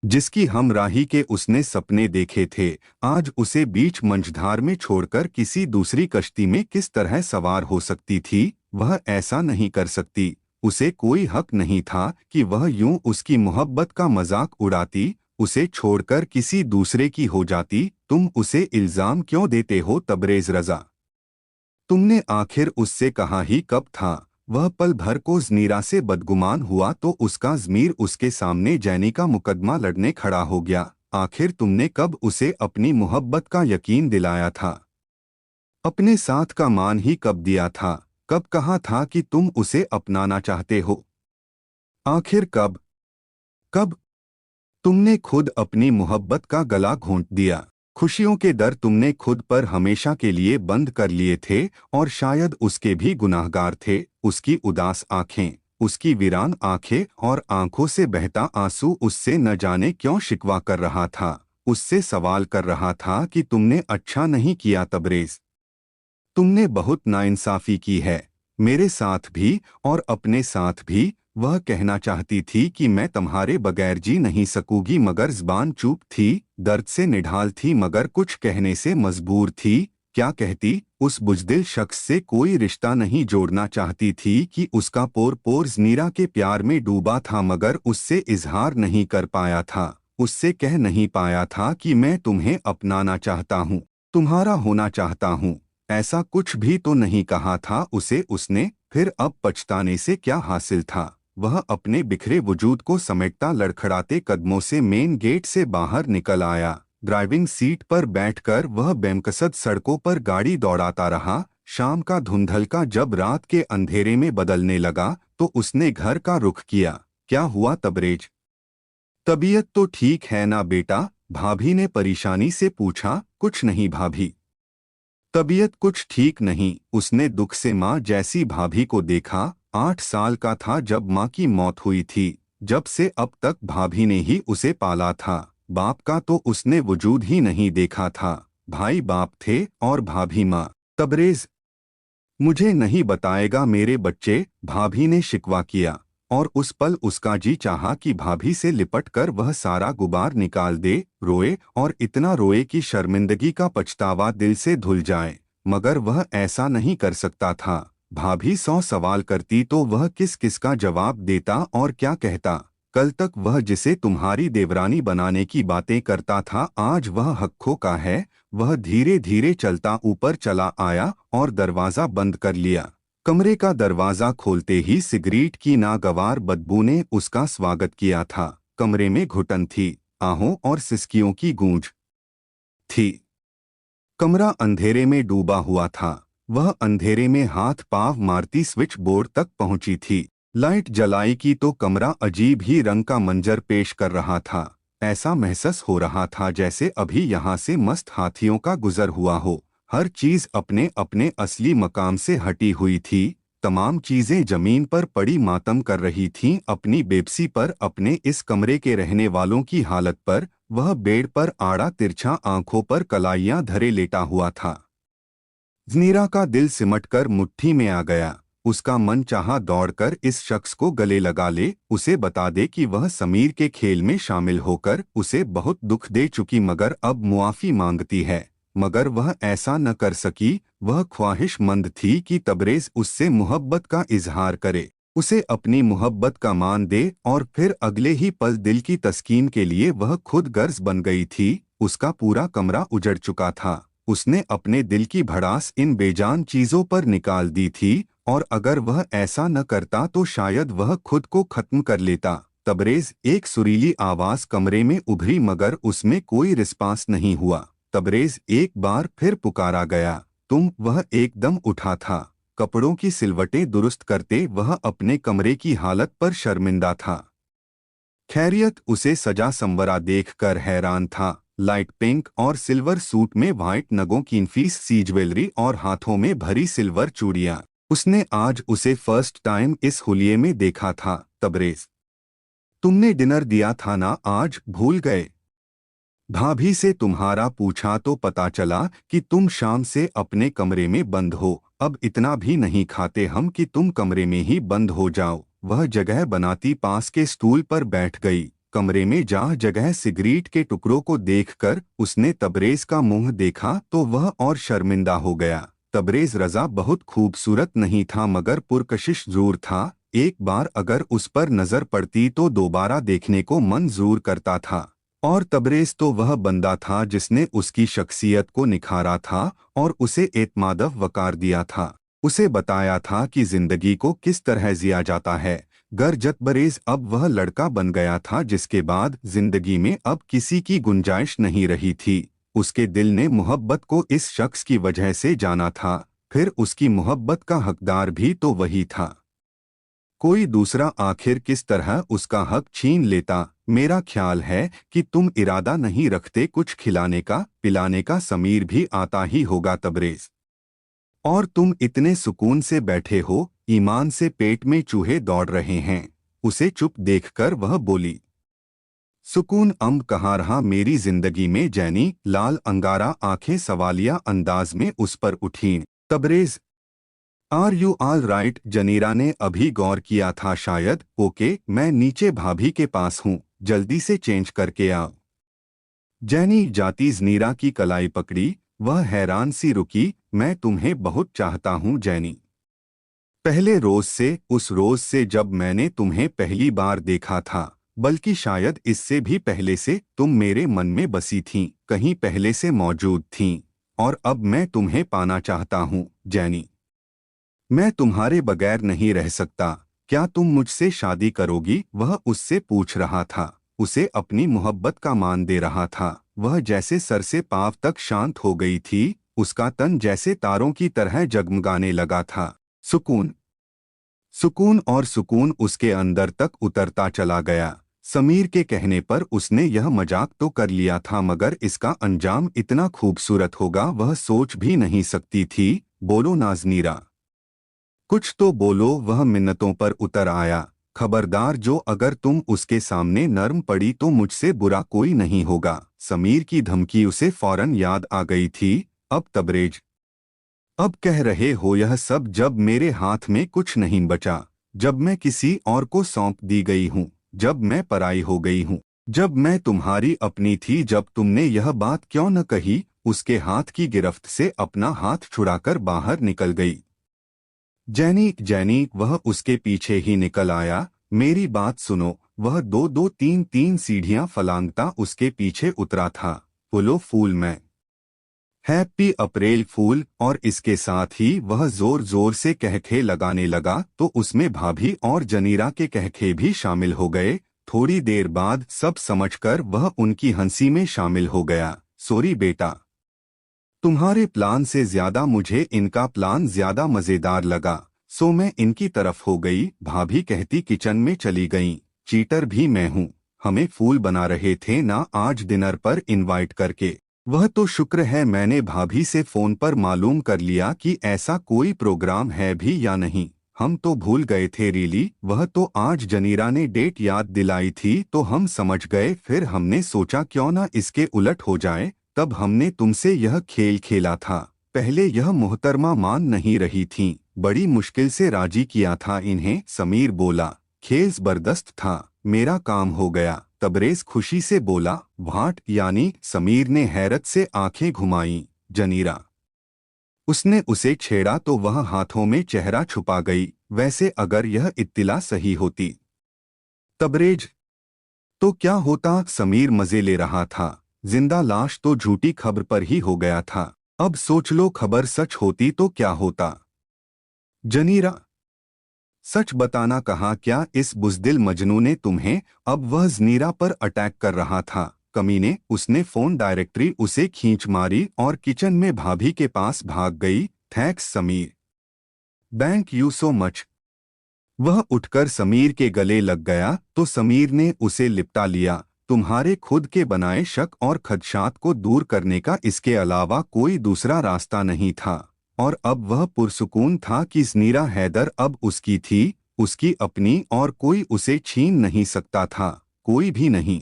जिसकी हमराही के उसने सपने देखे थे, आज उसे बीच मंझधार में छोड़कर किसी दूसरी कश्ती में किस तरह सवार हो सकती थी। वह ऐसा नहीं कर सकती। उसे कोई हक नहीं था कि वह यूं उसकी मोहब्बत का मजाक उड़ाती, उसे छोड़कर किसी दूसरे की हो जाती। तुम उसे इल्जाम क्यों देते हो तबरेज रजा? तुमने आखिर उससे कहा ही कब था? वह पल भर को ज़नीरा से बदगुमान हुआ तो उसका ज़मीर उसके सामने जैनी का मुकदमा लड़ने खड़ा हो गया। आखिर तुमने कब उसे अपनी मोहब्बत का यकीन दिलाया था? अपने साथ का मान ही कब दिया था? कब कहा था कि तुम उसे अपनाना चाहते हो? आखिर कब? कब? तुमने खुद अपनी मोहब्बत का गला घोंट दिया। खुशियों के दर तुमने खुद पर हमेशा के लिए बंद कर लिए थे, और शायद उसके भी गुनाहगार थे। उसकी उदास आंखें, उसकी वीरान आंखें और आंखों से बहता आंसू उससे न जाने क्यों शिकवा कर रहा था। उससे सवाल कर रहा था कि तुमने अच्छा नहीं किया तबरेज। तुमने बहुत नाइंसाफी की है, मेरे साथ भी और अपने साथ भी। वह कहना चाहती थी कि मैं तुम्हारे बगैर जी नहीं सकूंगी, मगर ज़बान चुप थी। दर्द से निढाल थी मगर कुछ कहने से मजबूर थी। क्या कहती? उस बुज़दिल शख्स से कोई रिश्ता नहीं जोड़ना चाहती थी कि उसका पोर पोर ज़नीरा के प्यार में डूबा था, मगर उससे इजहार नहीं कर पाया था। उससे कह नहीं पाया था कि मैं तुम्हें अपनाना चाहता हूँ, तुम्हारा होना चाहता हूँ। ऐसा कुछ भी तो नहीं कहा था उसे उसने। फिर अब पछताने से क्या हासिल था? वह अपने बिखरे वजूद को समेटता लड़खड़ाते कदमों से मेन गेट से बाहर निकल आया। ड्राइविंग सीट पर बैठकर वह बेमकसद सड़कों पर गाड़ी दौड़ाता रहा। शाम का धुंधलका जब रात के अंधेरे में बदलने लगा तो उसने घर का रुख किया। क्या हुआ तबरेज? तबीयत तो ठीक है ना बेटा? भाभी ने परेशानी से पूछा। कुछ नहीं भाभी, तबीयत कुछ ठीक नहीं। उसने दुख से माँ जैसी भाभी को देखा। 8 साल का था जब माँ की मौत हुई थी। जब से अब तक भाभी ने ही उसे पाला था। बाप का तो उसने वजूद ही नहीं देखा था। भाई बाप थे और भाभी माँ। तबरेज, मुझे नहीं बताएगा मेरे बच्चे? भाभी ने शिकवा किया, और उस पल उसका जी चाहा कि भाभी से लिपट कर वह सारा गुबार निकाल दे, रोए और इतना रोए कि शर्मिंदगी का पछतावा दिल से धुल जाए। मगर वह ऐसा नहीं कर सकता था। भाभी 100 सवाल करती तो वह किस किस का जवाब देता और क्या कहता? कल तक वह जिसे तुम्हारी देवरानी बनाने की बातें करता था, आज वह हक्खों का है। वह धीरे धीरे चलता ऊपर चला आया और दरवाजा बंद कर लिया। कमरे का दरवाजा खोलते ही सिगरेट की नागवार बदबू ने उसका स्वागत किया था। कमरे में घुटन थी, आहों और सिसकियों की गूंज थी। कमरा अंधेरे में डूबा हुआ था। वह अंधेरे में हाथ पांव मारती स्विच बोर्ड तक पहुंची थी। लाइट जलाई की तो कमरा अजीब ही रंग का मंजर पेश कर रहा था। ऐसा महसूस हो रहा था जैसे अभी यहाँ से मस्त हाथियों का गुजर हुआ हो। हर चीज अपने अपने असली मकाम से हटी हुई थी। तमाम चीजें जमीन पर पड़ी मातम कर रही थीं अपनी बेबसी पर, अपने इस कमरे के रहने वालों की हालत पर। वह बेड पर आड़ा तिरछा आंखों पर कलाइयां धरे लेटा हुआ था। ज़नीरा का दिल सिमटकर मुट्ठी में आ गया। उसका मन चाहा दौड़कर इस शख्स को गले लगा ले, उसे बता दे कि वह समीर के खेल में शामिल होकर उसे बहुत दुख दे चुकी, मगर अब मुआफ़ी मांगती है। मगर वह ऐसा न कर सकी। वह ख्वाहिशमंद थी कि तबरेज़ उससे मोहब्बत का इजहार करे, उसे अपनी मोहब्बत का मान दे, और फिर अगले ही पल दिल की तस्कीन के लिए वह खुद गर्ज बन गई थी। उसका पूरा कमरा उजड़ चुका था। उसने अपने दिल की भड़ास इन बेजान चीजों पर निकाल दी थी, और अगर वह ऐसा न करता तो शायद वह खुद को खत्म कर लेता। तबरेज, एक सुरीली आवाज कमरे में उभरी मगर उसमें कोई रिस्पांस नहीं हुआ। तबरेज, एक बार फिर पुकारा गया। तुम? वह एकदम उठा था। कपड़ों की सिलवटें दुरुस्त करते वह अपने कमरे की हालत पर शर्मिंदा था। खैरियत? उसे सजा संवरा देखकर हैरान था। लाइट पिंक और सिल्वर सूट में व्हाइट नगों की नफीस सी ज्वेलरी और हाथों में भरी सिल्वर चूड़ियां। उसने आज उसे फर्स्ट टाइम इस हुलिये में देखा था। तबरेज, तुमने डिनर दिया था ना आज? भूल गए? भाभी से तुम्हारा पूछा तो पता चला कि तुम शाम से अपने कमरे में बंद हो। अब इतना भी नहीं खाते हम कि तुम कमरे में ही बंद हो जाओ। वह जगह बनाती पास के स्टूल पर बैठ गई। कमरे में जहाँ जगह सिगरेट के टुकड़ों को देखकर उसने तबरेज का मुंह देखा तो वह और शर्मिंदा हो गया। तबरेज रजा बहुत खूबसूरत नहीं था मगर पुरकशिश जरूर था। एक बार अगर उस पर नजर पड़ती तो दोबारा देखने को मन जरूर करता था। और तबरेज तो वह बंदा था जिसने उसकी शख्सियत को निखारा था और उसे एतमादव वकार दिया था। उसे बताया था कि जिंदगी को किस तरह जिया जाता है। गरजत बरेज अब वह लड़का बन गया था जिसके बाद जिंदगी में अब किसी की गुंजाइश नहीं रही थी। उसके दिल ने मोहब्बत को इस शख्स की वजह से जाना था, फिर उसकी मोहब्बत का हकदार भी तो वही था। कोई दूसरा आखिर किस तरह उसका हक छीन लेता। मेरा ख्याल है कि तुम इरादा नहीं रखते कुछ खिलाने का पिलाने का, समीर भी आता ही होगा तबरेज। और तुम इतने सुकून से बैठे हो, ईमान से पेट में चूहे दौड़ रहे हैं। उसे चुप देखकर वह बोली। सुकून कहाँ रहा मेरी जिंदगी में। जैनी लाल अंगारा आंखें सवालिया अंदाज में उस पर उठीं। Tabrez, are you all right? Janira ने अभी गौर किया था शायद। ओके, मैं नीचे भाभी के पास हूँ, जल्दी से चेंज करके आओ। जैनी जाती जनीरा की कलाई पकड़ी। वह हैरान सी रुकी। मैं तुम्हें बहुत चाहता हूँ जैनी। पहले रोज से, उस रोज से जब मैंने तुम्हें पहली बार देखा था, बल्कि शायद इससे भी पहले से तुम मेरे मन में बसी थीं, कहीं पहले से मौजूद थीं। और अब मैं तुम्हें पाना चाहता हूँ जैनी। मैं तुम्हारे बगैर नहीं रह सकता। क्या तुम मुझसे शादी करोगी? वह उससे पूछ रहा था, उसे अपनी मोहब्बत का मान दे रहा था। वह जैसे सर से पांव तक शांत हो गई थी, उसका तन जैसे तारों की तरह जगमगाने लगा था। सुकून, सुकून और सुकून उसके अंदर तक उतरता चला गया। समीर के कहने पर उसने यह मजाक तो कर लिया था मगर इसका अंजाम इतना खूबसूरत होगा वह सोच भी नहीं सकती थी। बोलो नाज़नीरा, कुछ तो बोलो। वह मिन्नतों पर उतर आया। खबरदार, जो अगर तुम उसके सामने नर्म पड़ी तो मुझसे बुरा कोई नहीं होगा। समीर की धमकी उसे फौरन याद आ गई थी। अब तबरेज, अब कह रहे हो यह सब जब मेरे हाथ में कुछ नहीं बचा, जब मैं किसी और को सौंप दी गई हूँ, जब मैं पराई हो गई हूँ, जब मैं तुम्हारी अपनी थी, जब तुमने यह बात क्यों न कही? उसके हाथ की गिरफ्त से अपना हाथ छुड़ाकर बाहर निकल गई। जैनी, जैनी, वह उसके पीछे ही निकल आया। मेरी बात सुनो। वह दो दो तीन तीन सीढ़ियां फलांगता उसके पीछे उतरा था। फूलो फूल में हैप्पी अप्रैल फूल। और इसके साथ ही वह जोर जोर से कहखे लगाने लगा तो उसमें भाभी और जनीरा के कहखे भी शामिल हो गए। थोड़ी देर बाद सब समझकर वह उनकी हंसी में शामिल हो गया। सॉरी बेटा, तुम्हारे प्लान से ज्यादा मुझे इनका प्लान ज्यादा मजेदार लगा, सो मैं इनकी तरफ हो गई। भाभी कहती किचन में चली गईं। चीटर भी मैं हूँ। हमें फूल बना रहे थे ना आज डिनर पर इनवाइट करके। वह तो शुक्र है मैंने भाभी से फोन पर मालूम कर लिया कि ऐसा कोई प्रोग्राम है भी या नहीं। हम तो भूल गए थे रियली। वह तो आज जनीरा ने डेट याद दिलाई थी तो हम समझ गए, फिर हमने सोचा क्यों ना इसके उलट हो जाए। तब हमने तुमसे यह खेल खेला था। पहले यह मोहतरमा मान नहीं रही थीं, बड़ी मुश्किल से राजी किया था इन्हें। समीर बोला, खेल जबरदस्त था, मेरा काम हो गया। तबरेज खुशी से बोला, व्हाट यानी? समीर ने हैरत से आंखें घुमाईं। जनीरा, उसने उसे छेड़ा तो वह हाथों में चेहरा छुपा गई। वैसे अगर यह इत्तिला सही होती। तबरेज, तो क्या होता? समीर मजे ले रहा था। जिंदा लाश तो झूठी खबर पर ही हो गया था। अब सोच लो खबर सच होती तो क्या होता? जनीरा, सच बताना कहा क्या इस बुज़दिल मजनू ने तुम्हें? अब वह जनीरा पर अटैक कर रहा था। कमीने, उसने फोन डायरेक्टरी उसे खींच मारी और किचन में भाभी के पास भाग गई। Thanks Sameer, thank you so much. वह उठकर समीर के गले लग गया तो समीर ने उसे लिपटा लिया। तुम्हारे खुद के बनाए शक और खदशात को दूर करने का इसके अलावा कोई दूसरा रास्ता नहीं था। और अब वह पुरसुकून था कि जनीरा हैदर अब उसकी थी, उसकी अपनी, और कोई उसे छीन नहीं सकता था, कोई भी नहीं।